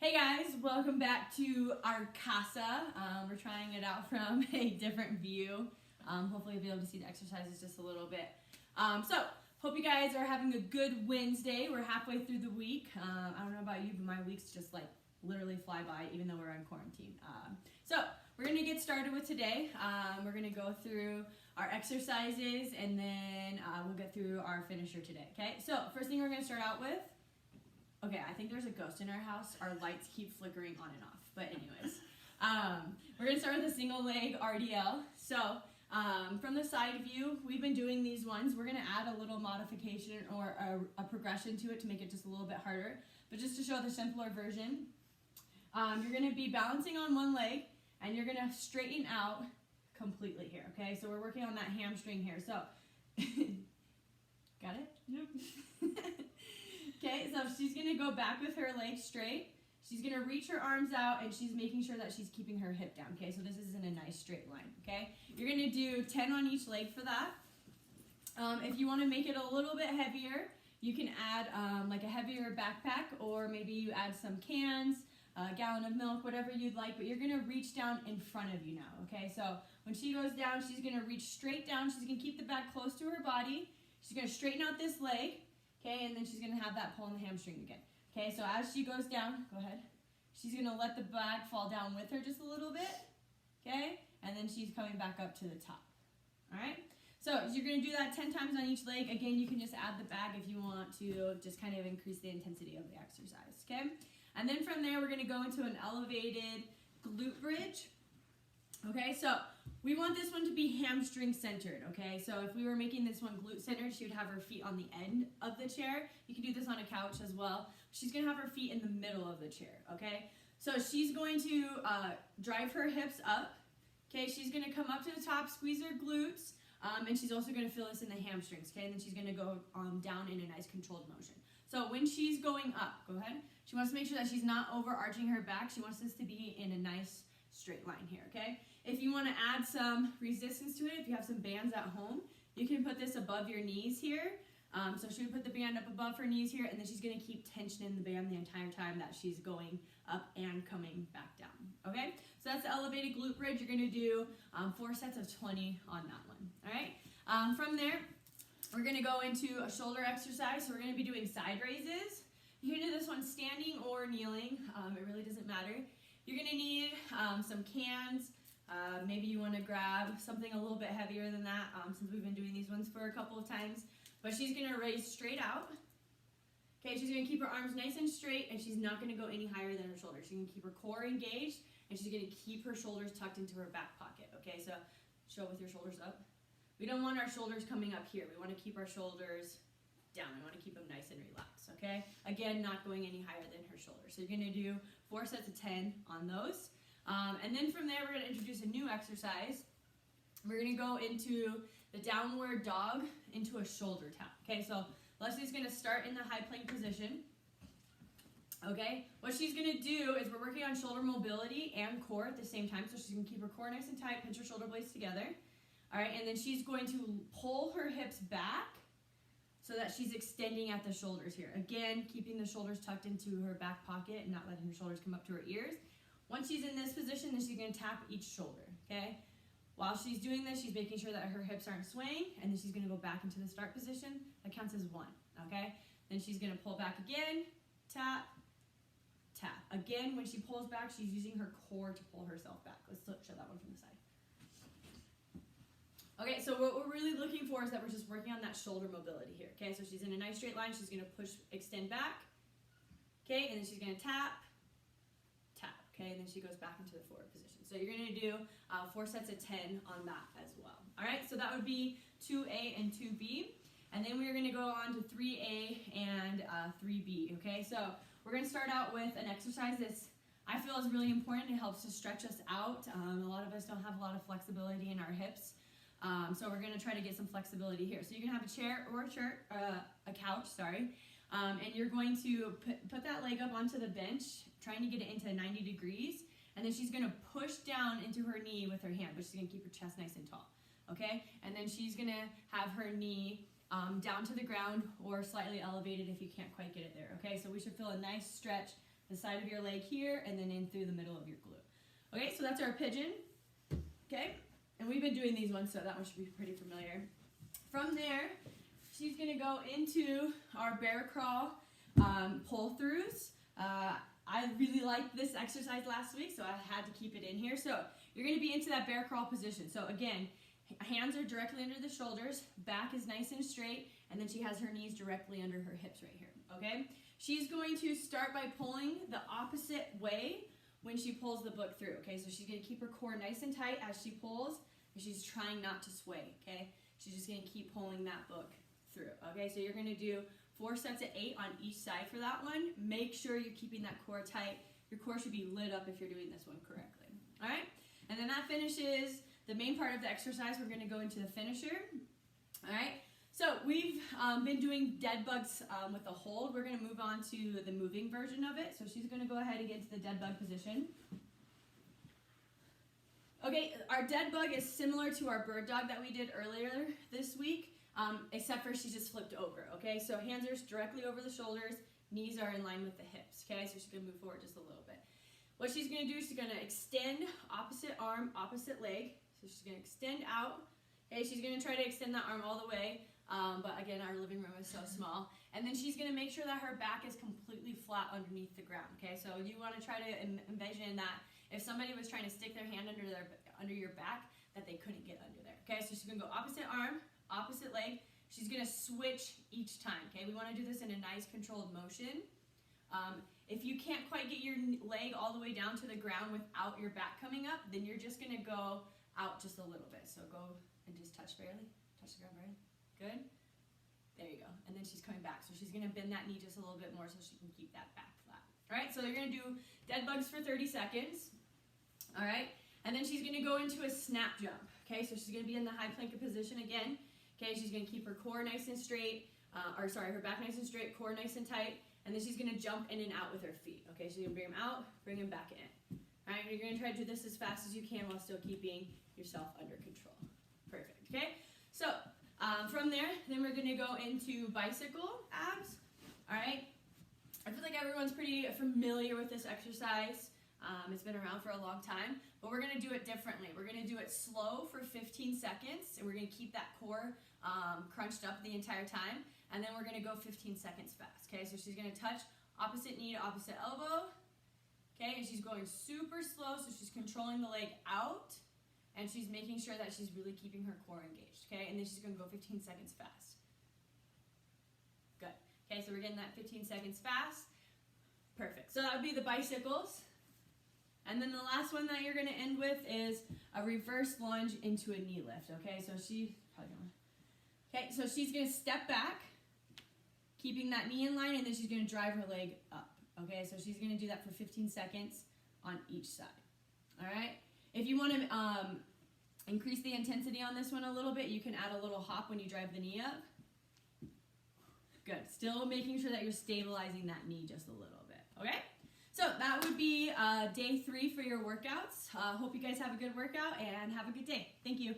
Hey guys, welcome back to our casa. We're trying it out from a different view. Hopefully you'll be able to see the exercises just a little bit. So, hope you guys are having a good Wednesday. We're halfway through the week. I don't know about you, but my weeks just like literally fly by even though we're in quarantine. So, we're going to get started with today. We're going to go through our exercises and then we'll get through our finisher today. Okay, so first thing we're going to start out with. Okay, I think there's a ghost in our house. Our lights keep flickering on and off. But anyways, we're going to start with a single leg RDL. So from the side view, we've been doing these ones. We're going to add a little modification or a progression to it to make it just a little bit harder. But just to show the simpler version, you're going to be balancing on one leg and you're going to straighten out completely here. Okay, so we're working on that hamstring here. So, got it? Yep. Okay, so she's going to go back with her legs straight. She's going to reach her arms out, and she's making sure that she's keeping her hip down, okay? So this is in a nice straight line, okay? You're going to do 10 on each leg for that. If you want to make it a little bit heavier, you can add like a heavier backpack, or maybe you add some cans, a gallon of milk, whatever you'd like, but you're going to reach down in front of you now, okay? So when she goes down, she's going to reach straight down. She's going to keep the back close to her body. She's going to straighten out this leg. Okay, and then she's going to have that pull in the hamstring again. Okay, so as she goes down, go ahead. She's going to let the back fall down with her just a little bit. Okay, and then she's coming back up to the top. All right, so you're going to do that 10 times on each leg. Again, you can just add the bag if you want to just kind of increase the intensity of the exercise. Okay, and then from there, we're going to go into an elevated glute bridge. Okay, so we want this one to be hamstring centered, okay? So if we were making this one glute centered, she would have her feet on the end of the chair. You can do this on a couch as well. She's gonna have her feet in the middle of the chair, okay? So she's going to drive her hips up, okay? She's gonna come up to the top, squeeze her glutes, and she's also gonna feel this in the hamstrings, okay? And then she's gonna go down in a nice controlled motion. So when she's going up, go ahead. She wants to make sure that she's not overarching her back. She wants this to be in a nice straight line here, okay? If you want to add some resistance to it, if you have some bands at home, you can put this above your knees here. So she would put the band up above her knees here, and then she's going to keep tension in the band the entire time that she's going up and coming back down, okay? So that's the elevated glute bridge. You're going to do 4 sets of 20 on that one, all right? From there, we're going to go into a shoulder exercise. So we're going to be doing side raises. You can do this one standing or kneeling. It really doesn't matter. You're going to need some cans. Maybe you want to grab something a little bit heavier than that since we've been doing these ones for a couple of times. But she's going to raise straight out. Okay, she's going to keep her arms nice and straight, and she's not going to go any higher than her shoulders. She's going to keep her core engaged, and she's going to keep her shoulders tucked into her back pocket. Okay, so show with your shoulders up. We don't want our shoulders coming up here. We want to keep our shoulders down. We want to keep them nice and relaxed, okay? Again, not going any higher than her shoulders. So you're going to do 4 sets of 10 on those. And then from there, we're going to introduce a new exercise. We're going to go into the downward dog into a shoulder tap. Okay, so Leslie's going to start in the high plank position. Okay, what she's going to do is we're working on shoulder mobility and core at the same time. So she's going to keep her core nice and tight, pinch her shoulder blades together. All right, and then she's going to pull her hips back so that she's extending at the shoulders here. Again, keeping the shoulders tucked into her back pocket and not letting her shoulders come up to her ears. Once she's in this position, then she's going to tap each shoulder, okay? While she's doing this, she's making sure that her hips aren't swaying, and then she's going to go back into the start position. That counts as 1, okay? Then she's going to pull back again, tap, tap. Again, when she pulls back, she's using her core to pull herself back. Let's show that one from the side. Okay, so what we're really looking for is that we're just working on that shoulder mobility here, okay? So she's in a nice straight line. She's going to push, extend back, okay? And then she's going to tap, tap, okay? And then she goes back into the forward position. So you're going to do 4 sets of 10 on that as well. All right, so that would be 2A and 2B. And then we're going to go on to 3A and 3B, okay? So we're going to start out with an exercise that's I feel is really important. It helps to stretch us out. A lot of us don't have a lot of flexibility in our hips. So we're going to try to get some flexibility here. So you can have a chair or a couch, and you're going to put that leg up onto the bench, trying to get it into 90 degrees, and then she's going to push down into her knee with her hand, but she's going to keep her chest nice and tall, okay? And then she's going to have her knee down to the ground or slightly elevated if you can't quite get it there, okay? So we should feel a nice stretch, a the side of your leg here, and then in through the middle of your glute. Okay, so that's our pigeon. Okay, and we've been doing these ones, so that one should be pretty familiar. From there, she's gonna go into our bear crawl pull-throughs. I really liked this exercise last week, so I had to keep it in here. So you're gonna be into that bear crawl position. So again, hands are directly under the shoulders, back is nice and straight, and then she has her knees directly under her hips right here, okay? She's going to start by pulling the opposite way when she pulls the book through, okay? So she's gonna keep her core nice and tight as she pulls, and she's trying not to sway, okay? She's just gonna keep pulling that book through, okay? So you're gonna do 4 sets of 8 on each side for that one. Make sure you're keeping that core tight. Your core should be lit up if you're doing this one correctly, all right? And then that finishes the main part of the exercise. We're gonna go into the finisher, all right? So we've been doing dead bugs with a hold. We're gonna move on to the moving version of it. So she's gonna go ahead and get to the dead bug position. Okay, our dead bug is similar to our bird dog that we did earlier this week, except for she just flipped over, okay? So hands are directly over the shoulders, knees are in line with the hips, okay? So she's gonna move forward just a little bit. What she's gonna do is she's gonna extend opposite arm, opposite leg. So she's gonna extend out. Okay, she's gonna try to extend that arm all the way, but again, our living room is so small. And then she's gonna make sure that her back is completely flat underneath the ground, okay? So you wanna try to envision that if somebody was trying to stick their hand under your back, that they couldn't get under there, okay? So she's gonna go opposite arm, opposite leg. She's gonna switch each time, okay? We wanna do this in a nice controlled motion. If you can't quite get your leg all the way down to the ground without your back coming up, then you're just gonna go out just a little bit. So go and just touch the ground barely. Good. There you go. And then she's coming back. So she's gonna bend that knee just a little bit more so she can keep that back flat. All right, so you're gonna do dead bugs for 30 seconds. All right, and then she's gonna go into a snap jump. Okay, so she's gonna be in the high plank position again. Okay, she's gonna keep her core nice and straight, her back nice and straight, core nice and tight, and then she's gonna jump in and out with her feet. Okay, she's gonna bring them out, bring them back in. All right, you're gonna try to do this as fast as you can while still keeping yourself under control. Perfect, okay? So from there, then we're gonna go into bicycle abs, all right? I feel like everyone's pretty familiar with this exercise. It's been around for a long time, but we're gonna do it differently. We're gonna do it slow for 15 seconds, and we're gonna keep that core crunched up the entire time, and then we're gonna go 15 seconds fast, okay? So she's gonna touch opposite knee to opposite elbow, okay? And she's going super slow, so she's controlling the leg out, and she's making sure that she's really keeping her core engaged, okay? And then she's gonna go 15 seconds fast. Good. Okay, so we're getting that 15 seconds fast. Perfect. So that would be the bicycles. And then the last one that you're gonna end with is a reverse lunge into a knee lift, okay? So she's gonna step back, keeping that knee in line, and then she's gonna drive her leg up, okay? So she's gonna do that for 15 seconds on each side, all right? If you wanna increase the intensity on this one a little bit, you can add a little hop when you drive the knee up. Good, still making sure that you're stabilizing that knee just a little bit, okay? So that would be day 3 for your workouts. Hope you guys have a good workout and have a good day. Thank you.